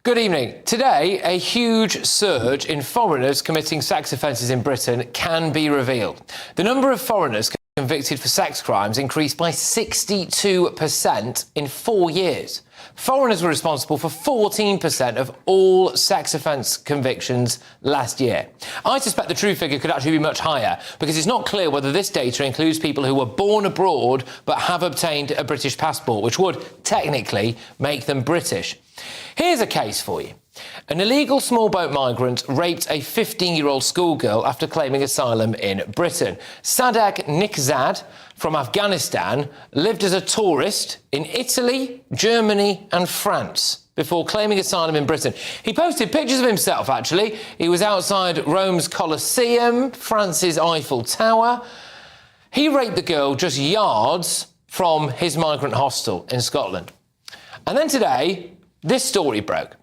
Good evening. Today, a huge surge in foreigners committing sex offences in Britain can be revealed. The number of foreigners convicted for sex crimes increased by 62% in 4 years. Foreigners were responsible for 14% of all sex offence convictions last year. I suspect the true figure could actually be much higher because it's not clear whether this data includes people who were born abroad but have obtained a British passport, which would technically make them British. Here's a case for you. An illegal small boat migrant raped a 15-year-old schoolgirl after claiming asylum in Britain. Sadek Nikzad from Afghanistan lived as a tourist in Italy, Germany and France before claiming asylum in Britain. He posted pictures of himself, actually. He was outside Rome's Colosseum, France's Eiffel Tower. He raped the girl just yards from his migrant hostel in Scotland. And then today, this story broke.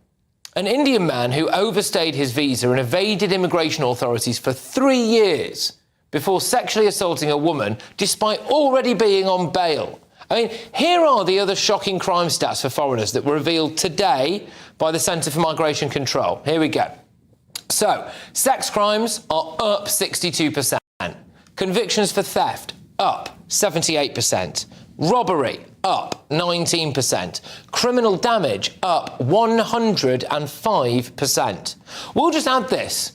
An Indian man who overstayed his visa and evaded immigration authorities for 3 years before sexually assaulting a woman despite already being on bail. I mean, here are the other shocking crime stats for foreigners that were revealed today by the Centre for Migration Control. Here we go. So, sex crimes are up 62%. Convictions for theft, up 78%. Robbery, up 19%. Criminal damage, up 105%. We'll just add this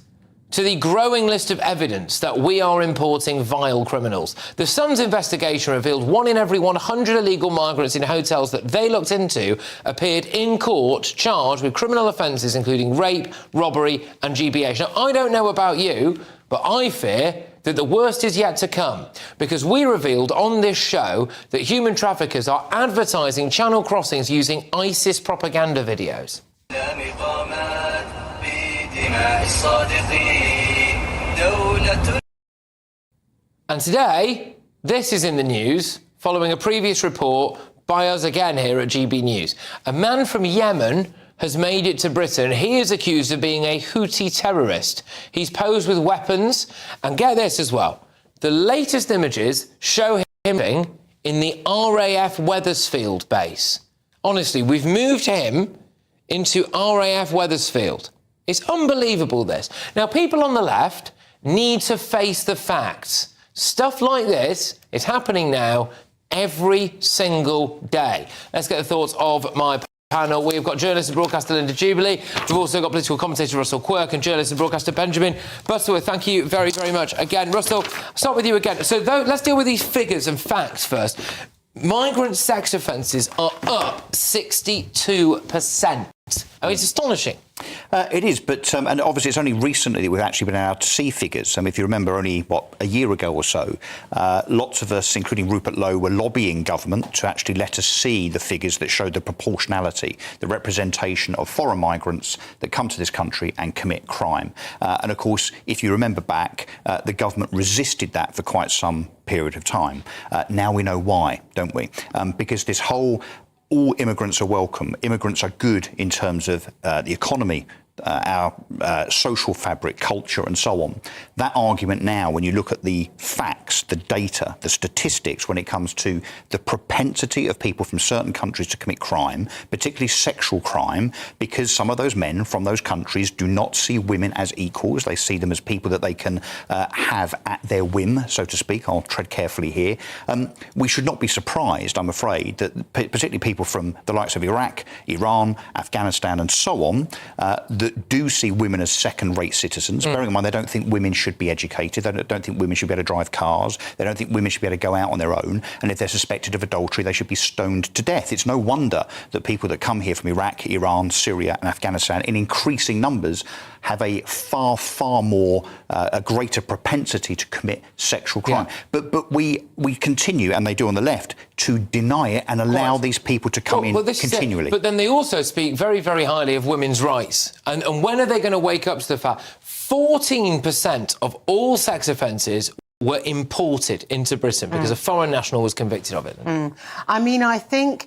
to the growing list of evidence that we are importing vile criminals. The Sun's investigation revealed 1 in every 100 illegal migrants in hotels that they looked into appeared in court charged with criminal offences including rape, robbery and GBH. Now, I don't know about you, but I fear that the worst is yet to come, because we revealed on this show that human traffickers are advertising channel crossings using ISIS propaganda videos. And today, this is in the news, following a previous report by us again here at GB News. A man from Yemen has made it to Britain. He is accused of being a Houthi terrorist. He's posed with weapons, and get this as well. The latest images show him in the RAF Wethersfield base. Honestly, we've moved him into RAF Wethersfield. It's unbelievable, this. Now, people on the left need to face the facts. Stuff like this is happening now every single day. Let's get the thoughts of my panel. We've got journalist and broadcaster Linda Jubilee. We've also got political commentator Russell Quirk and journalist and broadcaster Benjamin Butterworth. Thank you very, very much. Again, Russell, I'll start with you again. So let's deal with these figures and facts first. Migrant sex offences are up 62%. I mean, it's astonishing. It is, but and obviously it's only recently that we've actually been able to see figures. If you remember, only, a year ago or so, lots of us, including Rupert Lowe, were lobbying government to actually let us see the figures that showed the proportionality, the representation of foreign migrants that come to this country and commit crime. And of course, if you remember back, the government resisted that for quite some period of time. Now we know why, don't we? Because this whole all immigrants are welcome. Immigrants are good in terms of the economy, our social fabric, culture and so on. That argument now, when you look at the facts, the data, the statistics, when it comes to the propensity of people from certain countries to commit crime, particularly sexual crime, because some of those men from those countries do not see women as equals. They see them as people that they can have at their whim, so to speak. I'll tread carefully here. We should not be surprised, I'm afraid, that particularly people from the likes of Iraq, Iran, Afghanistan and so on, that do see women as second-rate citizens. Bearing in mind, they don't think women should be educated. They don't think women should be able to drive cars. They don't think women should be able to go out on their own. And if they're suspected of adultery, they should be stoned to death. It's no wonder that people that come here from Iraq, Iran, Syria and Afghanistan in increasing numbers have a far, far more, a greater propensity to commit sexual crime. Yeah. But we continue, and they do on the left, to deny it and allow these people to come in continually. But then they also speak very, very highly of women's rights. And when are they going to wake up to the fact 14% of all sex offences were imported into Britain because a foreign national was convicted of it? I mean, I think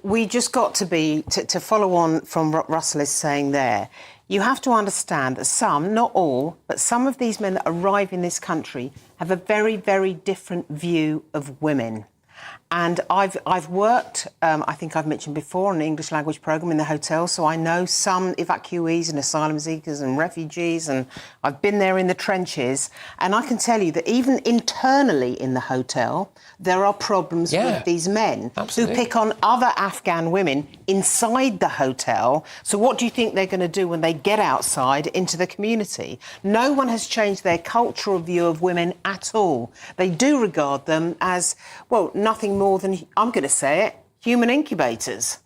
we just got to follow on from what Russell is saying there. You have to understand that some, not all, but some of these men that arrive in this country have a very, very different view of women. And I've worked, I think I've mentioned before, on an English language programme in the hotel, so I know some evacuees and asylum seekers and refugees, and I've been there in the trenches, and I can tell you that even internally in the hotel, there are problems with these men who pick on other Afghan women inside the hotel. So what do you think they're going to do when they get outside into the community? No one has changed their cultural view of women at all. They do regard them as, well, nothing more than, I'm going to say it, human incubators.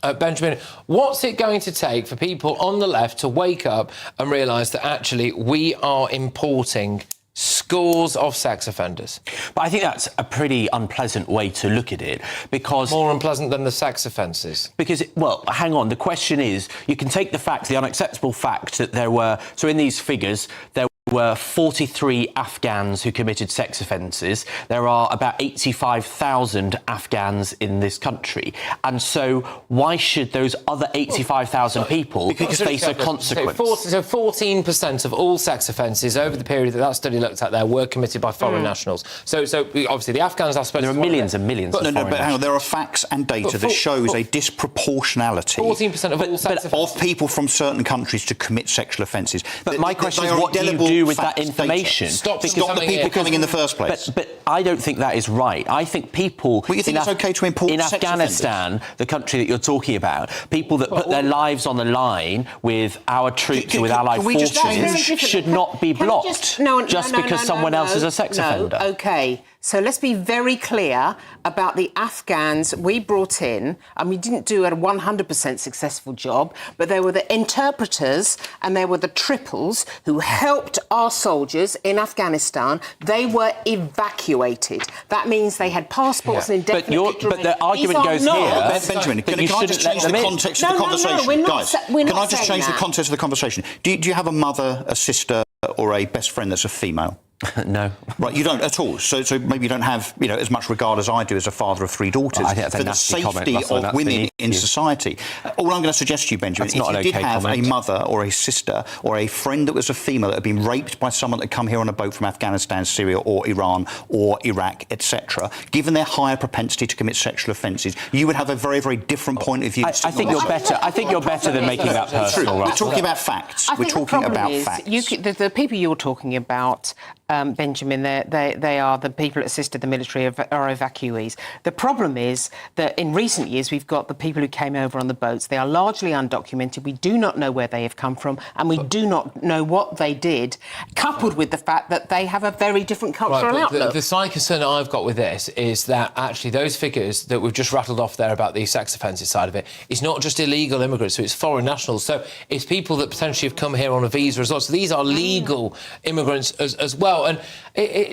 Benjamin, what's it going to take for people on the left to wake up and realise that actually we are importing scores of sex offenders? But I think that's a pretty unpleasant way to look at it, because... More unpleasant than the sex offences? Because, well, hang on, the question is, you can take the fact, the unacceptable fact that there were... So in these figures, there were 43 Afghans who committed sex offences. There are about 85,000 Afghans in this country. And so why should those other 85,000 people face a consequence? So 14% of all sex offences over the period that study looked at there were committed by foreign nationals. So obviously the Afghans are supposed to... There are millions and millions of foreign but hang on, there are facts and data that shows a disproportionality 14% of all sex offences of people from certain countries to commit sexual offences. But my question is, what do you do with that information? Stop the people coming in the first place. But I don't think that is right. I think people... Well, you think it's okay to import in sex Afghanistan, offenders? the country that you're talking about, people that put their lives on the line with our troops and with allied forces should not be blocked just because someone else is a sex offender. OK, so let's be very clear about the Afghans we brought in, and we didn't do a 100% successful job, but there were the interpreters and there were the triples who helped our soldiers in Afghanistan. They were evacuated. That means they had passports and indefinite... But the argument goes here... Benjamin, can I just change the context of the conversation? Guys, can I just change the context of the conversation? Do you have a mother, a sister or a best friend that's a female? No. Right, you don't at all. So maybe you don't have, as much regard as I do as a father of three daughters for the safety of women in society. All I'm going to suggest to you, Benjamin, if you did have a mother or a sister or a friend that was a female that had been raped by someone that had come here on a boat from Afghanistan, Syria or Iran or Iraq, etc., given their higher propensity to commit sexual offences, you would have a very, very different point of view. I think you're better. I think you're better than making that personal. We're talking about facts. We're talking about facts. The people you're talking about, Benjamin, they are the people that assisted the military are evacuees. The problem is that in recent years we've got the people who came over on the boats. They are largely undocumented. We do not know where they have come from, and we do not know what they did, coupled with the fact that they have a very different cultural outlook. The slight concern I've got with this is that actually those figures that we've just rattled off there about the sex offences side of it is not just illegal immigrants, so it's foreign nationals. So it's people that potentially have come here on a visa as well. So these are legal immigrants as well. And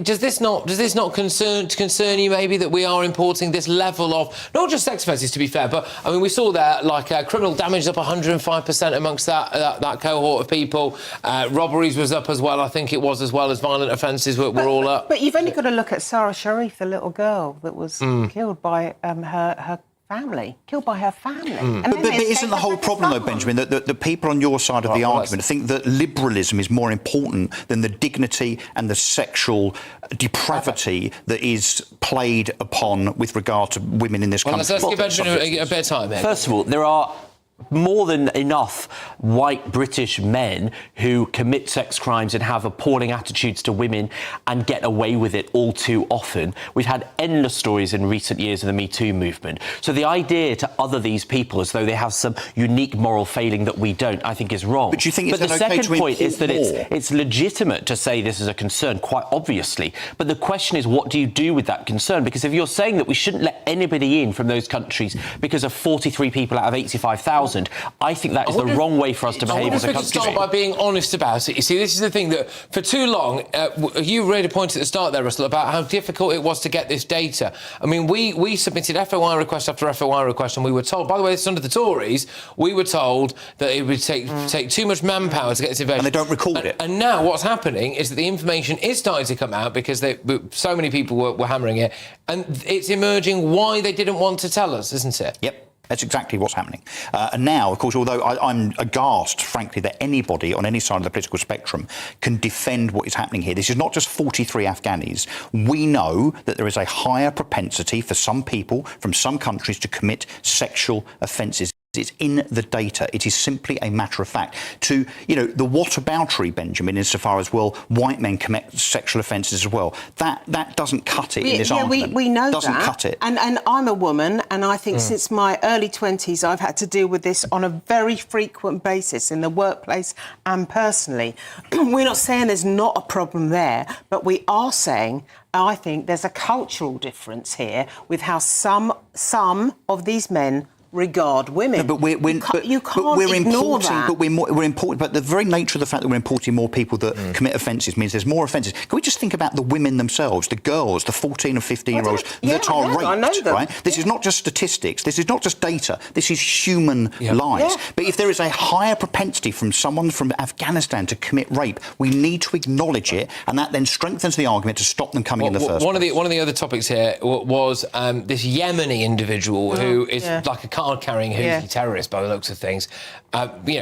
does this not concern you maybe that we are importing this level of not just sex offences, to be fair, but I mean we saw there criminal damage up 105% amongst that cohort of people. Robberies was up as well, I think it was, as well as violent offences were all up. But you've only got to look at Sarah Sharif, the little girl that was killed by her family. But isn't the whole problem, though, Benjamin, that the people on your side of the argument think that liberalism is more important than the dignity and the sexual depravity that is played upon with regard to women in this country? Let's give Benjamin a bit of time here. First of all, there are more than enough white British men who commit sex crimes and have appalling attitudes to women and get away with it all too often. We've had endless stories in recent years of the Me Too movement. So the idea to other these people as though they have some unique moral failing that we don't, I think is wrong. But do you think the second point is that it's legitimate to say this is a concern, quite obviously. But the question is, what do you do with that concern? Because if you're saying that we shouldn't let anybody in from those countries because of 43 people out of 85,000, I think that is the wrong way for us to behave as a country. I start by being honest about it. You see, this is the thing that for too long, you made a point at the start there, Russell, about how difficult it was to get this data. I mean, we submitted FOI request after FOI request, and we were told, by the way, it's under the Tories, we were told that it would take too much manpower to get this information. And they don't record it. And now what's happening is that the information is starting to come out because so many people were hammering it, and it's emerging why they didn't want to tell us, isn't it? Yep. That's exactly what's happening. And now, of course, although I'm aghast, frankly, that anybody on any side of the political spectrum can defend what is happening here. This is not just 43 Afghanis. We know that there is a higher propensity for some people from some countries to commit sexual offences. It's in the data. It is simply a matter of fact. To, the whataboutery, Benjamin, insofar as, well, white men commit sexual offences as well, that doesn't cut it in this argument. We know doesn't that. cut it. And I'm a woman, and I think since my early 20s, I've had to deal with this on a very frequent basis in the workplace and personally. We're not saying there's not a problem there, but we are saying, I think there's a cultural difference here with how some of these men regard women. No, but you can't ignore that. But we're importing. But the very nature of the fact that we're importing more people that commit offences means there's more offences. Can we just think about the women themselves, the girls, the 14 and 15-year-olds that are raped? I know them. Right? This is not just statistics. This is not just data. This is human lives. Yeah. But if there is a higher propensity from someone from Afghanistan to commit rape, we need to acknowledge it, and that then strengthens the argument to stop them coming in the first place. One of the other topics here was this Yemeni individual who is like a card-carrying Houthi terrorist by the looks of things,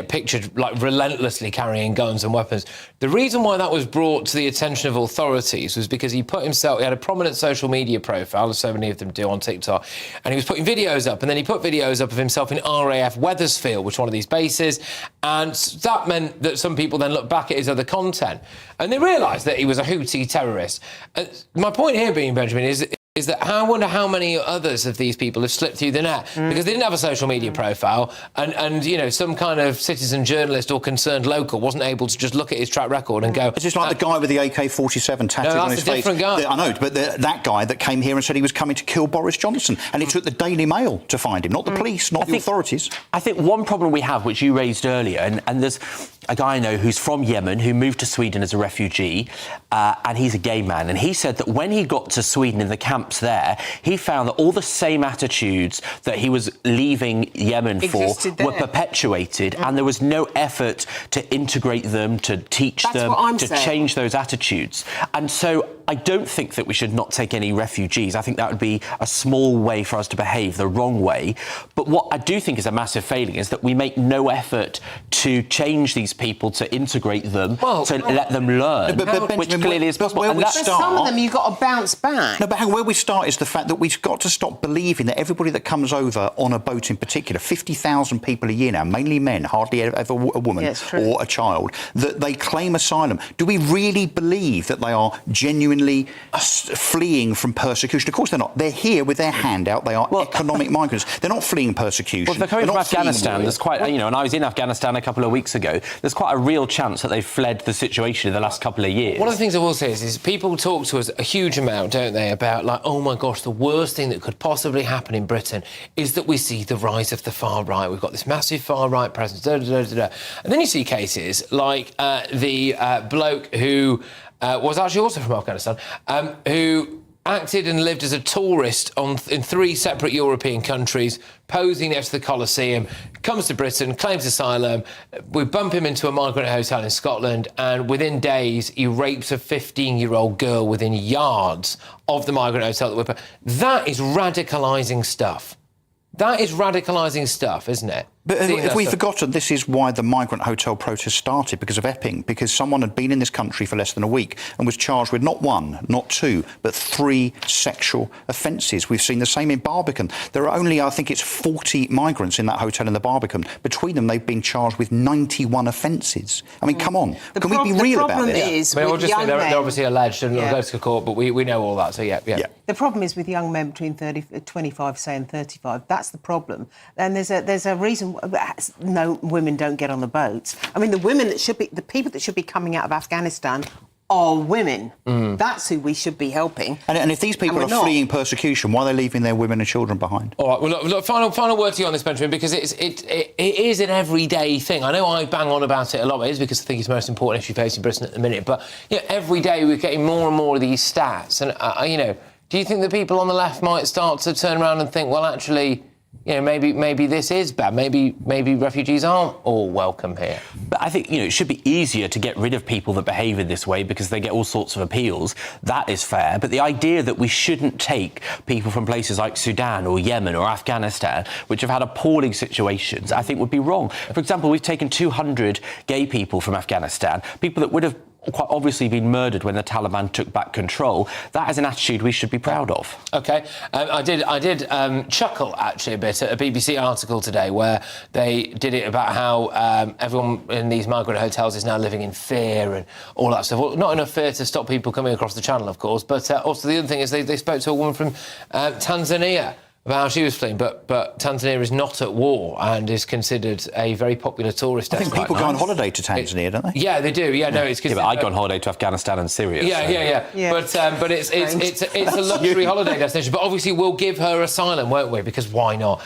pictured like relentlessly carrying guns and weapons. The reason why that was brought to the attention of authorities was because he had a prominent social media profile, as so many of them do on TikTok, and he was putting videos up, and then he put videos up of himself in RAF Wethersfield, which is one of these bases, and that meant that some people then looked back at his other content, and they realised that he was a Houthi terrorist. My point here being, Benjamin, is that I wonder how many others of these people have slipped through the net because they didn't have a social media profile and some kind of citizen journalist or concerned local wasn't able to just look at his track record and go... It's just like the guy with the AK-47 tattooed on his face. No, that's a different guy. I know, but that guy that came here and said he was coming to kill Boris Johnson, and it took the Daily Mail to find him, not the police, not the authorities. I think one problem we have, which you raised earlier, and there's a guy I know who's from Yemen who moved to Sweden as a refugee, and he's a gay man, and he said that when he got to Sweden in the camps there, he found that all the same attitudes that he was leaving Yemen for were perpetuated, and there was no effort to integrate them, to teach them, to change those attitudes. And so I don't think that we should not take any refugees. I think that would be a small way for us to behave the wrong way. But what I do think is a massive failing is that we make no effort to change these people, to integrate them, to let them learn, which clearly is possible. But some of them you've got to bounce back. No, but where we start is the fact that we've got to stop believing that everybody that comes over on a boat in particular, 50,000 people a year now, mainly men, hardly ever a woman or a child, that they claim asylum. Do we really believe that they are genuinely fleeing from persecution? Of course they're not. They're here with their hand out. They are economic migrants. They're not fleeing persecution. Well, they're coming from Afghanistan. There's quite, and I was in Afghanistan a couple of weeks ago. There's quite a real chance that they've fled the situation in the last couple of years. One of the things I will say is people talk to us a huge amount, don't they, about like, oh my gosh, the worst thing that could possibly happen in Britain is that we see the rise of the far right. We've got this massive far right presence, and then you see cases like the bloke who was actually also from Afghanistan, who acted and lived as a tourist in 3 separate European countries, posing next to the Colosseum, comes to Britain, claims asylum. We bump him into a migrant hotel in Scotland, and within days, he rapes a 15-year-old girl within yards of the migrant hotel that that is radicalising stuff. That is radicalising stuff, isn't it? But if we've forgotten, this is why the migrant hotel protest started, because of Epping, because someone had been in this country for less than a week and was charged with not 1, not 2, but 3 sexual offences. We've seen the same in Barbican. There are only, I think it's 40 migrants in that hotel in the Barbican. Between them, they've been charged with 91 offences. I mean, come on. Can we be real about this? They're obviously alleged and they'll go to court, but we know all that, so yeah. The problem is with young men between 25, say, and 35. That's the problem. And there's a reason no women don't get on the boats. I mean, the people that should be coming out of Afghanistan are women. That's who we should be helping. And if these people are fleeing persecution, why are they leaving their women and children behind? All right, well, look, final word to you on this, Benjamin, because it is an everyday thing. I know I bang on about it a lot, but it is because I think it's the most important issue facing Britain at the minute. But every day we're getting more and more of these stats. And, do you think that people on the left might start to turn around and think, well, actually, you know, maybe this is bad. Maybe refugees aren't all welcome here. But I think, you know, it should be easier to get rid of people that behave in this way because they get all sorts of appeals. That is fair. But the idea that we shouldn't take people from places like Sudan or Yemen or Afghanistan, which have had appalling situations, I think would be wrong. For example, we've taken 200 gay people from Afghanistan, people that would have quite obviously been murdered when the Taliban took back control. That is an attitude we should be proud of. OK. I did chuckle, actually, a bit at a BBC article today where they did it about how everyone in these migrant hotels is now living in fear and all that stuff. Well, not enough fear to stop people coming across the channel, of course, but also the other thing is they spoke to a woman from Tanzania about how she was fleeing, but Tanzania is not at war and is considered a very popular tourist I think destination. people go on holiday to Tanzania, don't they? Yeah, they do. Yeah, no, it's... Yeah, but I'd go on holiday to Afghanistan and Syria. Yeah. But it's a luxury holiday destination. But obviously we'll give her asylum, won't we? Because why not?